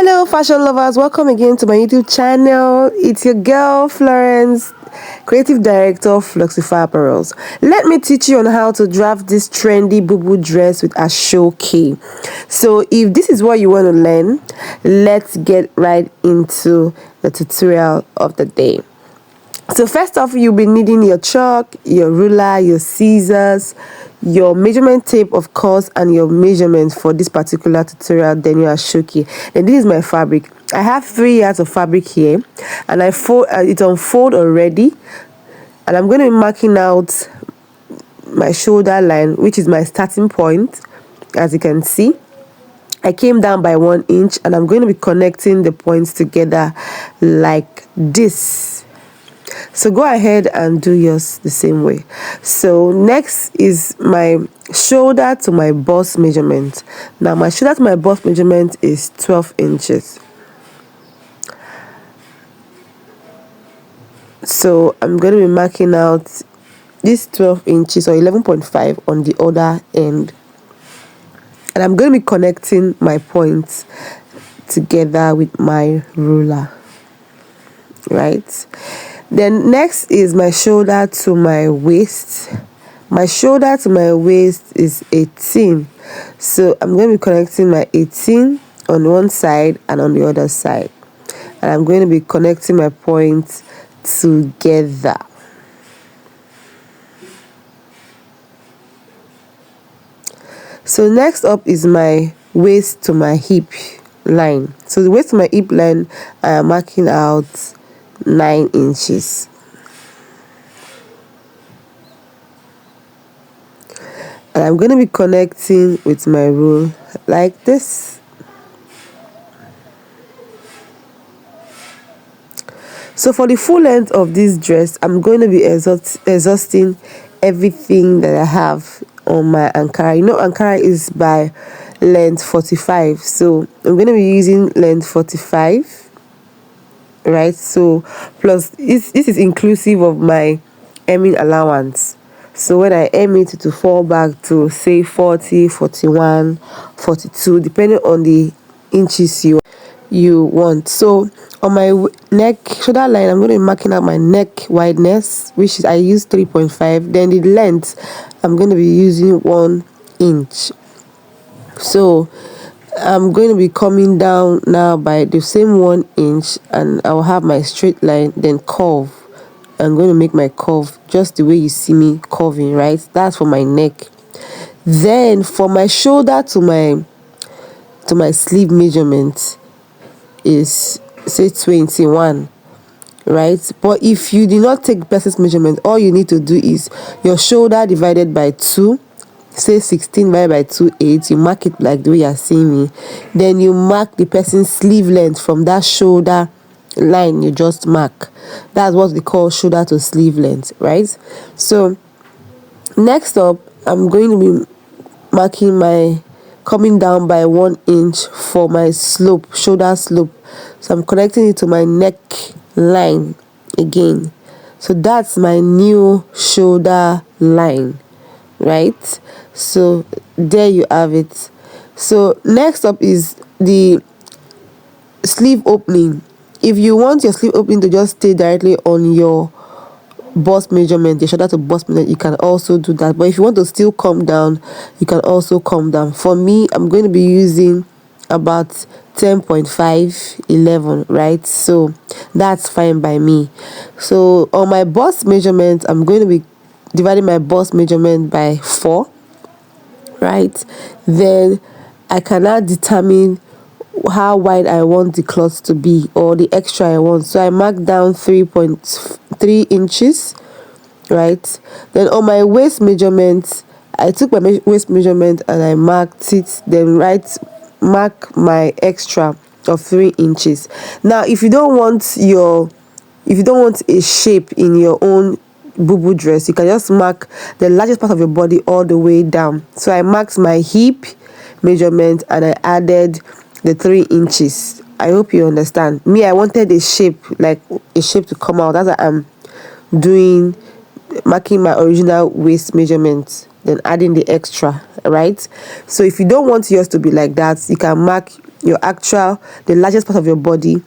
Hello fashion lovers, welcome again to my YouTube channel. It's your girl Florence, creative director of Fluxify Apparels. Let me teach you on how to draft this trendy Bubu dress with Aso-Oke. So if this is what you want to learn, let's get right into the tutorial of the day. So first off, you'll be needing your chalk, your ruler, your scissors, your measurement tape, of course, and your measurement for this particular tutorial, then your Aso-Oke. And this is my fabric. I have 3 yards of fabric here, and I fold it's on fold already, and I'm going to be marking out my shoulder line, which is my starting point. As you can see, I came down by 1 inch, and I'm going to be connecting the points together like this. So go ahead and do yours the same way. So next is my shoulder to my bust measurement. Now my shoulder to my bust measurement is 12 inches. So I'm going to be marking out this 12 inches or 11.5 on the other end. And I'm going to be connecting my points together with my ruler. Right? Then next is my shoulder to my waist. My shoulder to my waist is 18. So I'm going to be connecting my 18 on one side and on the other side. And I'm going to be connecting my points together. So next up is my waist to my hip line. So the waist to my hip line, I am marking out 9 inches. And I'm going to be connecting with my rule like this. So for the full length of this dress, I'm going to be exhausting everything that I have on my Ankara. You know, Ankara is by length 45, so I'm going to be using length 45. Right, so plus this is inclusive of my hemming allowance. So when I hem it to fall back to say 40, 41, 42, depending on the inches you want. So on my neck shoulder line, I'm going to be marking out my neck wideness, which is I use 3.5. Then the length, I'm going to be using 1 inch. So I'm going to be coming down now by the same 1 inch, and I'll have my straight line, then curve. I'm going to make my curve just the way you see me curving, right? That's for my neck. Then for my shoulder to my sleeve measurement is say 21, right? But if you do not take person's measurement, all you need to do is your shoulder divided by 2, say 16 divided by 2, 8. You mark it like the way you're seeing me. Then you mark the person's sleeve length from that shoulder line you just mark. That's what we call shoulder to sleeve length, right? So next up, I'm going to be marking my coming down by 1 inch for my slope, shoulder slope. So I'm connecting it to my neck line again. So that's my new shoulder line, right? So there you have it. So next up is the sleeve opening. If you want your sleeve opening to just stay directly on your bust measurement, your shoulder to bust measurement, you can also do that. But if you want to still come down, you can also come down. For me, I'm going to be using about 10.5, 11, right? So that's fine by me. So on my bust measurement, I'm going to be dividing my bust measurement by 4, right? Then I can now determine how wide I want the cloth to be, or the extra I want. So I mark down 3.3 inches, right? Then on my waist measurement, I took my waist measurement and I marked it, then mark my extra of 3 inches. Now if you don't want a shape in your own Bubu dress, you can just mark the largest part of your body all the way down. So I marked my hip measurement and I added the 3 inches. I hope you understand. Me, I wanted a shape, like a shape to come out. That's what I'm doing, marking my original waist measurement, then adding the extra, right? So if you don't want yours to be like that, you can mark the largest part of your body,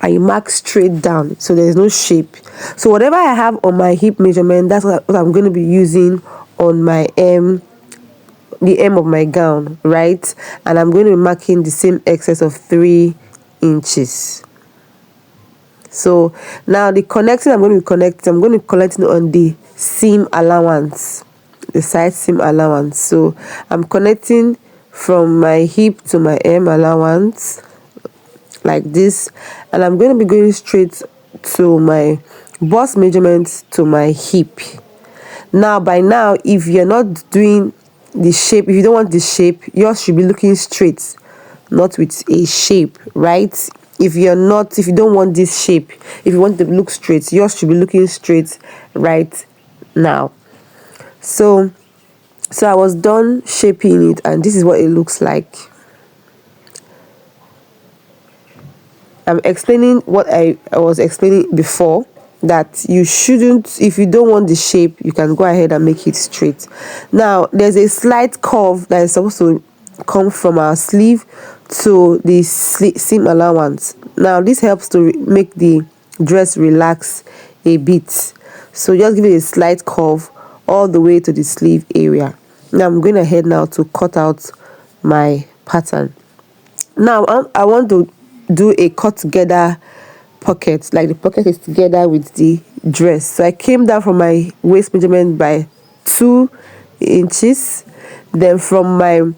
and you mark straight down, so there's no shape. So whatever I have on my hip measurement, that's what I'm going to be using on my the hem of my gown, right? And I'm going to be marking the same excess of 3 inches. So now the connecting I'm going to be connecting on the seam allowance, the side seam allowance. So I'm connecting from my hip to my hem allowance like this, and I'm going to be going straight to my bust measurement to my hip. Now by now, if you're not doing the shape, if you don't want the shape, yours should be looking straight, not with a shape, right? If you don't want this shape, if you want to look straight, yours should be looking straight right now. So I was done shaping it, and this is what it looks like. I'm explaining what I was explaining before, that you shouldn't, if you don't want the shape, you can go ahead and make it straight. Now there's a slight curve that is supposed to come from our sleeve to the seam allowance. Now this helps to make the dress relax a bit, so just give it a slight curve all the way to the sleeve area. Now I'm going ahead now to cut out my pattern. Now I want to do a cut together pocket, like the pocket is together with the dress. So I came down from my waist measurement by 2 inches, then from my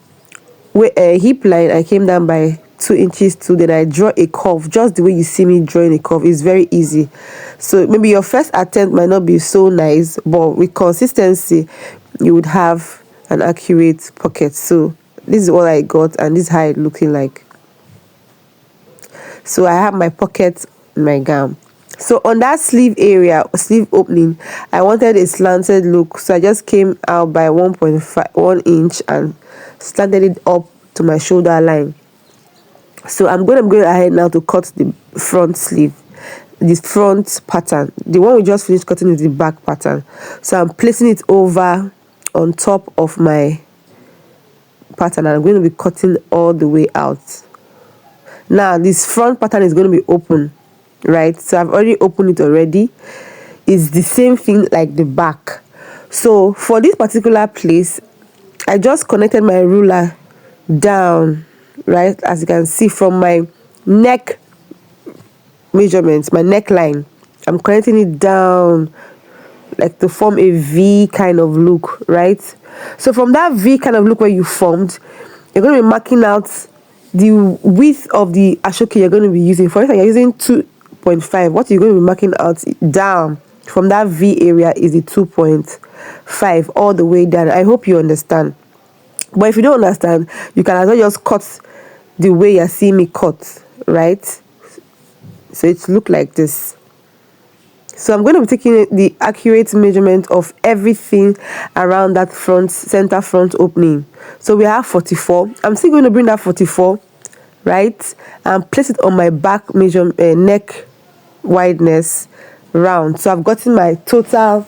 hip line I came down by 2 inches too. Then I draw a curve, just the way you see me drawing a curve. Is very easy. So maybe your first attempt might not be so nice, but with consistency you would have an accurate pocket. So this is what I got, and this is how it's looking like. So I have my pocket in my gown. So on that sleeve opening, I wanted a slanted look, so I just came out by 1.1 inch and slanted it up to my shoulder line. So I'm going to go ahead now to cut the front sleeve, the front pattern. The one we just finished cutting is the back pattern. So I'm placing it over on top of my pattern, and I'm going to be cutting all the way out. Now this front pattern is going to be open, right? So I've already opened it already. It's the same thing like the back. So for this particular place, I just connected my ruler down, right? As you can see from my neck measurements, my neckline, I'm connecting it down like to form a V kind of look, right? So from that V kind of look where you formed, you're going to be marking out the width of the asoke you're going to be using. For instance, you're using 2.5. What you're going to be marking out down from that V area is the 2.5 all the way down. I hope you understand. But if you don't understand, you can as well just cut the way you're seeing me cut, right? So it look like this. So I'm going to be taking the accurate measurement of everything around that center front opening. So we have 44. I'm still going to bring that 44, right, and place it on my back neck wideness round. So I've gotten my total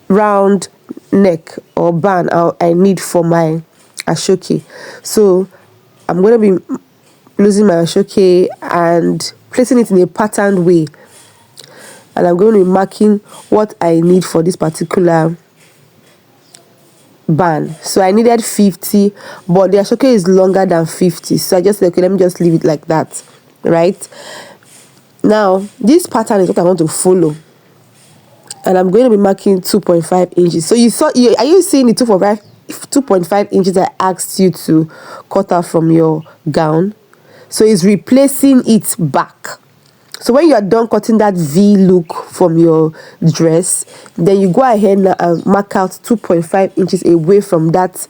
round neck or band I need for my asoke. So I'm going to be losing my asoke and placing it in a patterned way, and I'm going to be marking what I need for this particular band. So I needed 50, but the asoke is longer than 50, so I just said, okay, let me just leave it like that, right? Now this pattern is what I want to follow, and I'm going to be marking 2.5 inches. So are you seeing the 2.5 inches I asked you to cut out from your gown? So it's replacing it back. So when you are done cutting that V look from your dress, then you go ahead and mark out 2.5 inches away from that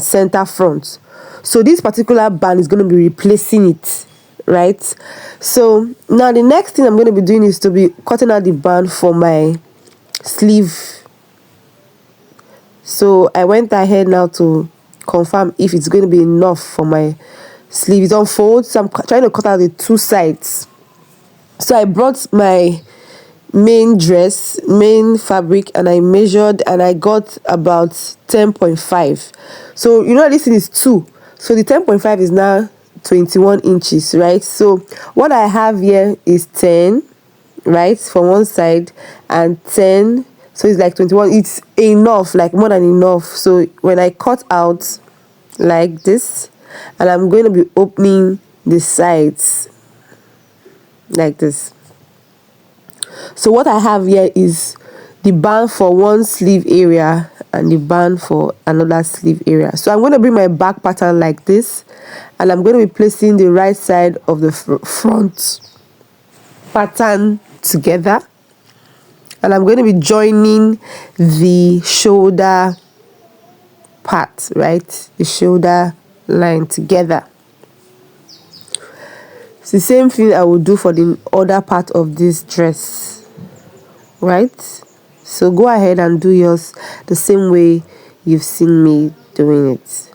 center front. So this particular band is going to be replacing it, right? So now the next thing I'm going to be doing is to be cutting out the band for my sleeve. So I went ahead now to confirm if it's going to be enough for my sleeve. It's on fold, so I'm trying to cut out the two sides. So I brought my main fabric, and I measured, and I got about 10.5. So you know this thing is 2. So the 10.5 is now 21 inches, right? So what I have here is 10, right, from one side, and 10, so it's like 21. It's enough, like more than enough. So when I cut out like this, and I'm going to be opening the sides like this. So what I have here is the band for one sleeve area and the band for another sleeve area. So I'm going to bring my back pattern like this, and I'm going to be placing the right side of the front pattern together, and I'm going to be joining the shoulder part, right, the shoulder line together. It's the same thing I will do for the other part of this dress, right? So go ahead and do yours the same way you've seen me doing it.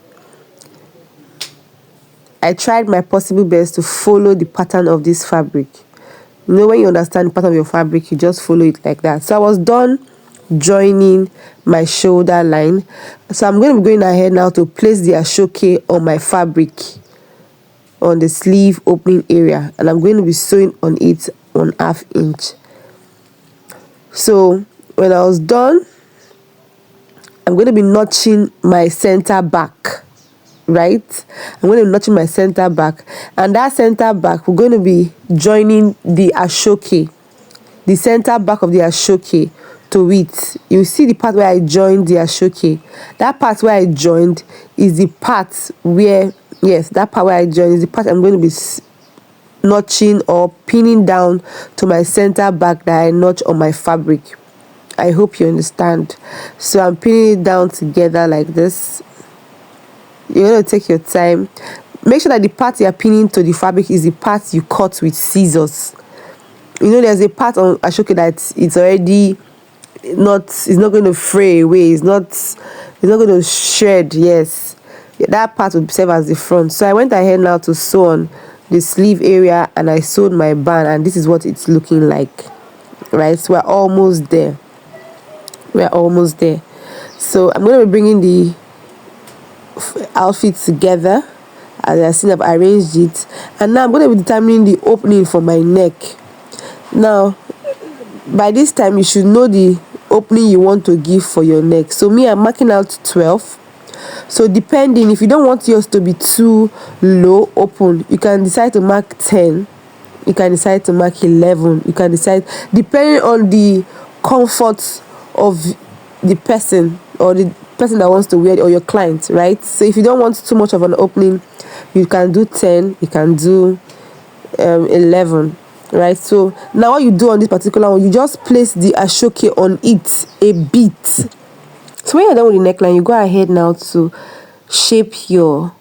I tried my possible best to follow the pattern of this fabric. You know, when you understand the pattern of your fabric, you just follow it like that. So I was done joining my shoulder line. So I'm going to be going ahead now to place the asoke on my fabric, on the sleeve opening area, and I'm going to be sewing on it 1/2 inch. So when I was done, I'm going to be notching my center back, right? I'm going to be notching my center back, and that center back, we're going to be joining the asoke, the center back of the asoke to it. You see the part where I joined the asoke. That part where I joined is the part where, yes, that part where I joined is the part I'm going to be notching or pinning down to my center back that I notch on my fabric. I hope you understand. So I'm pinning it down together like this. You're going to take your time. Make sure that the part you're pinning to the fabric is the part you cut with scissors. You know, there's a part on asoke that it's already it's not going to fray away, it's not going to shred. Yes, that part will serve as the front. So I went ahead now to sew on the sleeve area, and I sewed my band, and this is what it's looking like, right? So we're almost there. So I'm going to be bringing the outfit together. As I see, I've arranged it, and now I'm going to be determining the opening for my neck. Now by this time you should know the opening you want to give for your neck. So me, I'm marking out 12. So depending, if you don't want yours to be too low open, you can decide to mark 10, you can decide to mark 11, you can decide depending on the comfort of the person or the person that wants to wear it, or your client, right? So if you don't want too much of an opening, you can do 10, you can do 11, right? So now what you do on this particular one, you just place the asoke on it a bit. So when you're done with the neckline, you go ahead now to shape your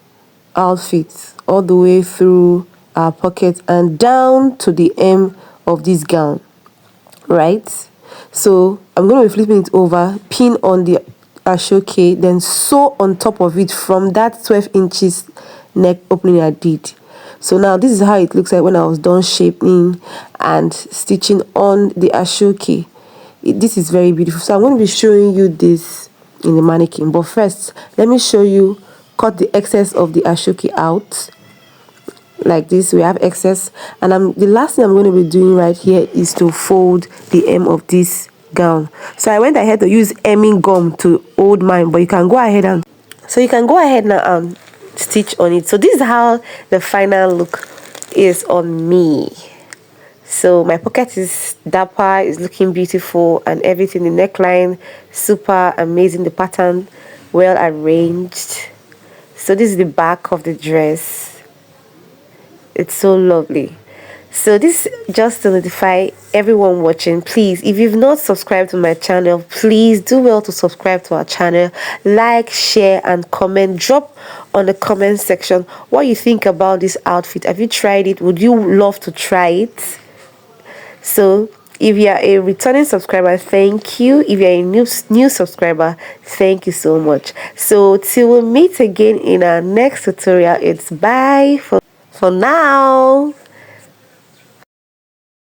outfit all the way through our pocket and down to the hem of this gown, right? So I'm going to be flipping it over, pin on the asoke, then sew on top of it from that 12 inches neck opening I did. So now this is how it looks like when I was done shaping and stitching on the asoke. This is very beautiful. So I'm going to be showing you this in the mannequin, but first let me show you. Cut the excess of the asoke out like this. We have excess, and the last thing I'm going to be doing right here is to fold the hem of this gown. So I went ahead to use hemming gum to hold mine, but you can go ahead and now and stitch on it. So this is how the final look is on me. So my pocket is dapper, is looking beautiful, and everything. The neckline super amazing, the pattern well arranged. So this is the back of the dress. It's so lovely. So this just to notify everyone watching, please, if you've not subscribed to my channel, please do well to subscribe to our channel, like, share, and comment. Drop on the comment section what you think about this outfit. Have you tried it? Would you love to try it? So if you are a returning subscriber, thank you. If you're a new subscriber, thank you so much. So till we meet again in our next tutorial, it's bye for now.